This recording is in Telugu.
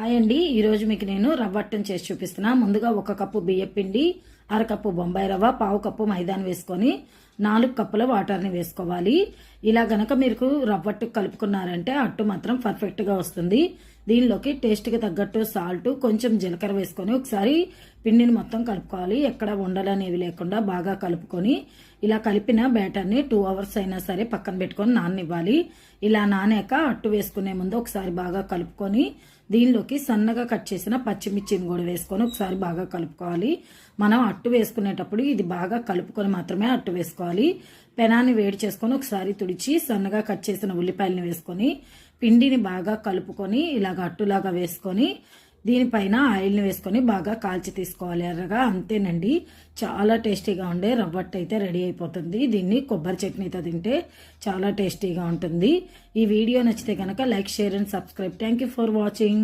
హాయ్ అండి, ఈరోజు మీకు నేను రవ్వ అట్టను చేసి చూపిస్తున్నా. ముందుగా 1 కప్పు బియ్యం పిండి, 1/2 కప్పు బొంబాయి రవ్వ, 1/2 కప్పు మైదాని వేసుకొని 4 కప్పుల వాటర్ని వేసుకోవాలి. ఇలా గనక మీరు రవ్వ అట్టు కలుపుకున్నారంటే అట్టు మాత్రం పర్ఫెక్ట్గా వస్తుంది. దీనిలోకి టేస్ట్కి తగ్గట్టు సాల్ట్, కొంచెం జీలకర్ర వేసుకొని ఒకసారి పిండిని మొత్తం కలుపుకోవాలి. ఎక్కడ ఉండలు అనేవి లేకుండా బాగా కలుపుకొని ఇలా కలిపిన బ్యాటర్ని 2 అవర్స్ అయినా సరే పక్కన పెట్టుకొని నాననివ్వాలి. ఇలా నానాక అట్టు వేసుకునే ముందు ఒకసారి బాగా కలుపుకొని దీనిలోకి సన్నగా కట్ చేసిన పచ్చిమిర్చిని కూడా వేసుకొని ఒకసారి బాగా కలుపుకోవాలి. మనం అట్టు వేసుకునేటప్పుడు ఇది బాగా కలుపుకొని మాత్రమే అట్టు వేసుకోవాలి. పెనాన్ని వేడి చేసుకొని ఒకసారి తుడిచి సన్నగా కట్ చేసిన ఉల్లిపాయలని వేసుకొని పిండిని బాగా కలుపుకొని ఇలాగ అట్టులాగా వేసుకొని దీనిపైన ఆయిల్ని వేసుకొని బాగా కాల్చి తీసుకోవాలి ఎర్రగా. అంతేనండి, చాలా టేస్టీగా ఉండే రవ్వట్టు అయితే రెడీ అయిపోతుంది. దీన్ని కొబ్బరి చట్నీతో తింటే చాలా టేస్టీగా ఉంటుంది. ఈ వీడియో నచ్చితే కనుక like, share and subscribe. Thank you for watching.